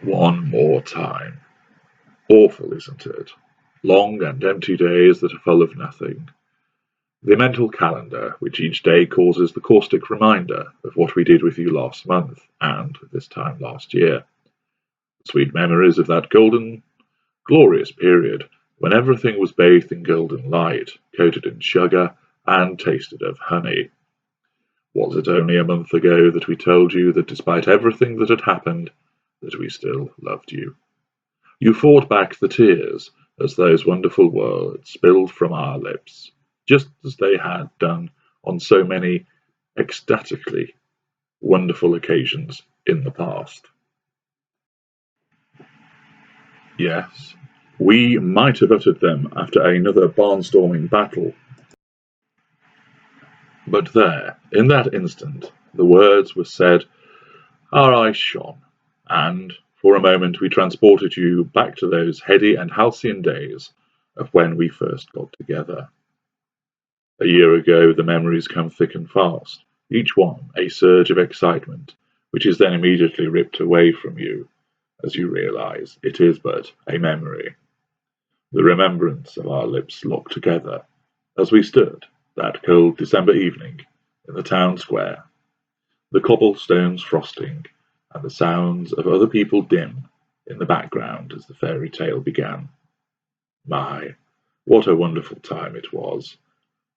One more time. Awful, isn't it? Long and empty days that are full of nothing. The mental calendar, which each day causes the caustic reminder of what we did with you last month and this time last year. Sweet memories of that golden, glorious period when everything was bathed in golden light, coated in sugar, and tasted of honey. Was it only a month ago that we told you that despite everything that had happened, that we still loved you? You fought back the tears as those wonderful words spilled from our lips, just as they had done on so many ecstatically wonderful occasions in the past. Yes, we might have uttered them after another barnstorming battle, but there, in that instant, the words were said, our eyes shone, and for a moment we transported you back to those heady and halcyon days of when we first got together. A year ago the memories come thick and fast, each one a surge of excitement, which is then immediately ripped away from you as you realize it is but a memory. The remembrance of our lips locked together as we stood that cold December evening in the town square, the cobblestones frosting, and the sounds of other people dim in the background as the fairy tale began. My, what a wonderful time it was!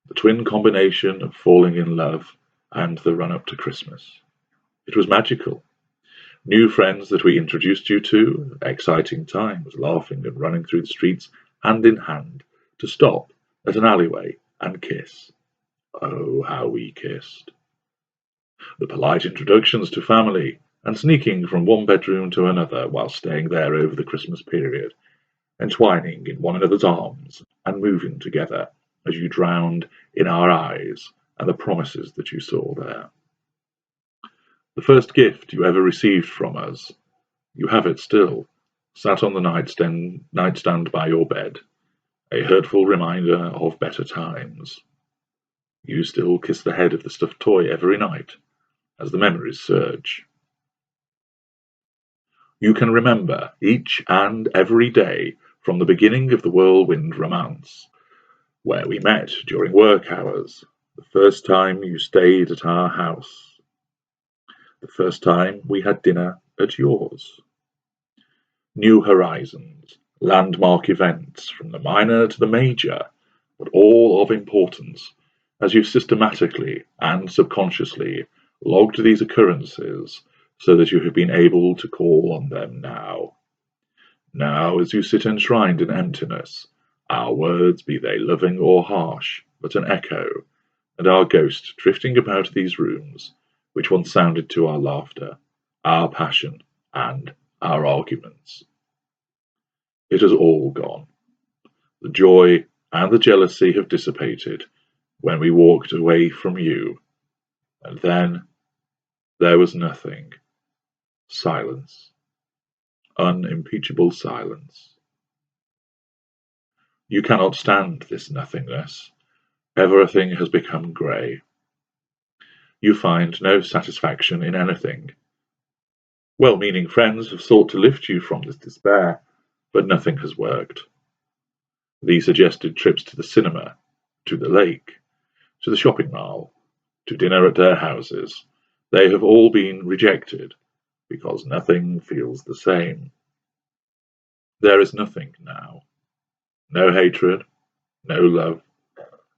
The twin combination of falling in love and the run up to Christmas. It was magical. New friends that we introduced you to, exciting times, laughing and running through the streets hand in hand to stop at an alleyway and kiss. Oh, how we kissed. The polite introductions to family, and sneaking from one bedroom to another while staying there over the Christmas period, entwining in one another's arms and moving together as you drowned in our eyes and the promises that you saw there. The first gift you ever received from us, you have it still, sat on the nightstand by your bed, a hurtful reminder of better times. You still kiss the head of the stuffed toy every night, as the memories surge. You can remember each and every day from the beginning of the whirlwind romance, where we met during work hours, the first time you stayed at our house, the first time we had dinner at yours. New horizons, landmark events from the minor to the major, but all of importance, as you systematically and subconsciously logged these occurrences so that you have been able to call on them now. Now, as you sit enshrined in emptiness, our words, be they loving or harsh, but an echo, and our ghost drifting about these rooms, which once sounded to our laughter, our passion, and our arguments. It has all gone. The joy and the jealousy have dissipated when we walked away from you, and then there was nothing. Silence. Unimpeachable silence. You cannot stand this nothingness. Everything has become grey. You find no satisfaction in anything. Well-meaning friends have sought to lift you from this despair, but nothing has worked. The suggested trips to the cinema, to the lake, to the shopping mall, to dinner at their houses, they have all been rejected because nothing feels the same. There is nothing now. No hatred, no love,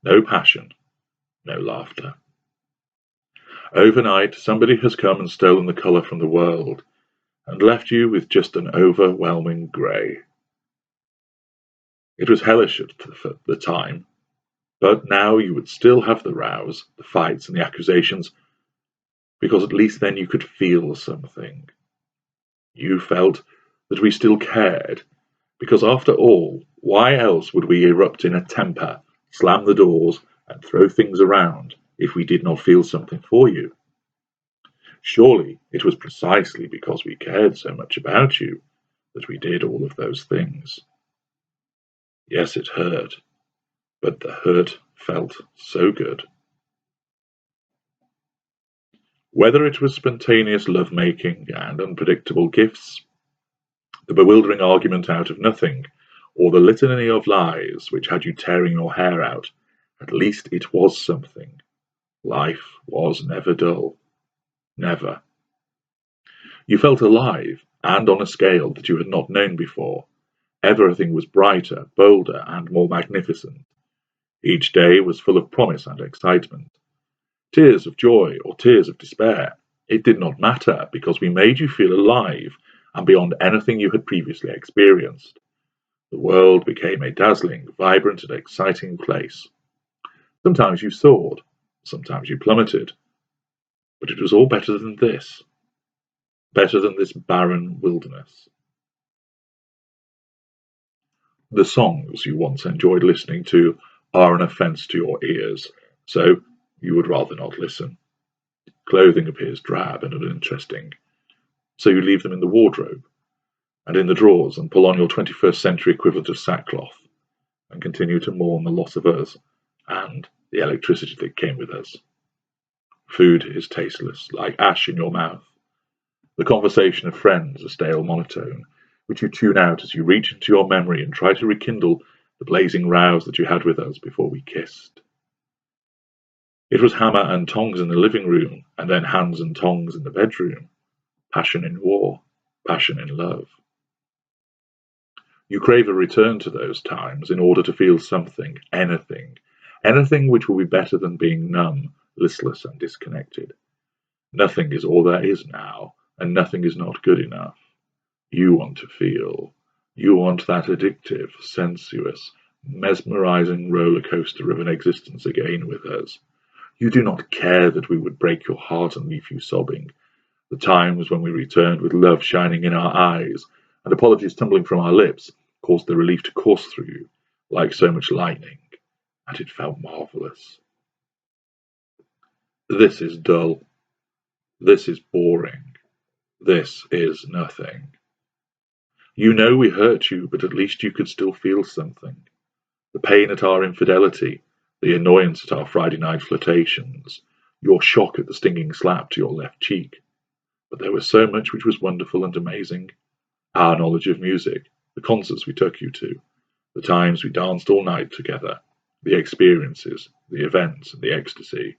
no passion, no laughter. Overnight, somebody has come and stolen the colour from the world and left you with just an overwhelming grey. It was hellish at the time, but now you would still have the rows, the fights, and the accusations, because at least then you could feel something. You felt that we still cared, because after all, why else would we erupt in a temper, slam the doors, and throw things around if we did not feel something for you? Surely it was precisely because we cared so much about you that we did all of those things. Yes, it hurt, but the hurt felt so good. Whether it was spontaneous love-making and unpredictable gifts, The bewildering argument out of nothing, or the litany of lies which had you tearing your hair out, at least it was something. Life was never dull. Never. You felt alive, and on a scale that you had not known before. Everything was brighter, bolder, and more magnificent. Each day was full of promise and excitement. Tears of joy or tears of despair, it did not matter, because we made you feel alive and beyond anything you had previously experienced. The world became a dazzling, vibrant, and exciting place. Sometimes you soared, sometimes you plummeted, but it was all better than this barren wilderness. The songs you once enjoyed listening to are an offence to your ears, so you would rather not listen. Clothing appears drab and uninteresting, so you leave them in the wardrobe and in the drawers and pull on your 21st century equivalent of sackcloth and continue to mourn the loss of us and the electricity that came with us. Food is tasteless, like ash in your mouth. The conversation of friends a stale monotone, which you tune out as you reach into your memory and try to rekindle the blazing rows that you had with us before we kissed. It was hammer and tongs in the living room, and then hands and tongs in the bedroom. Passion in war, passion in love. You crave a return to those times in order to feel something, anything which will be better than being numb, listless, and disconnected. Nothing is all there is now, and nothing is not good enough. You want to feel. You want that addictive, sensuous, mesmerizing roller coaster of an existence again with us. You do not care that we would break your heart and leave you sobbing. The times when we returned with love shining in our eyes and apologies tumbling from our lips caused the relief to course through you like so much lightning, and it felt marvelous. This is dull. This is boring. This is nothing. You know we hurt you, but at least you could still feel something. The pain at our infidelity, the annoyance at our Friday night flirtations, your shock at the stinging slap to your left cheek. But there was so much which was wonderful and amazing. Our knowledge of music, the concerts we took you to, the times we danced all night together, the experiences, the events, and the ecstasy,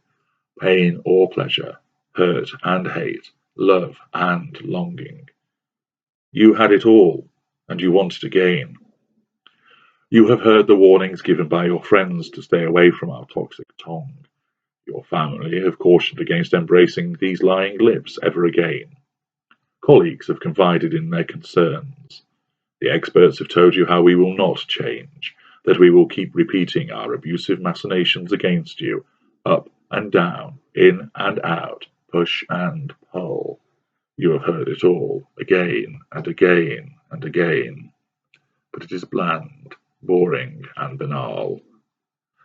pain or pleasure, hurt and hate, love and longing. You had it all, and you wanted again. You have heard the warnings given by your friends to stay away from our toxic tongue. Your family have cautioned against embracing these lying lips ever again. Colleagues have confided in their concerns. The experts have told you how we will not change, that we will keep repeating our abusive machinations against you, up and down, in and out, push and pull. You have heard it all, again and again and again. But it is bland, boring, and banal.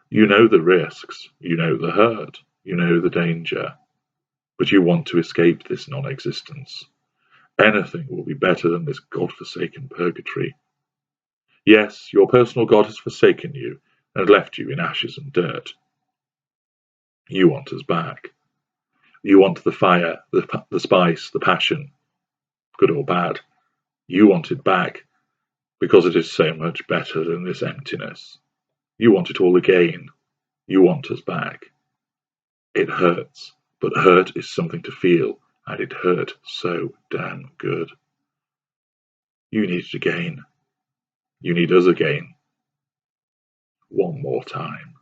You know the risks, you know the hurt, you know the danger. But you want to escape this non-existence. Anything will be better than this God-forsaken purgatory. Yes, your personal God has forsaken you and left you in ashes and dirt. You want us back. You want the fire, the spice, the passion, good or bad. You want it back because it is so much better than this emptiness. You want it all again. You want us back. It hurts, but hurt is something to feel, and it hurt so damn good. You need it again. You need us again. One more time.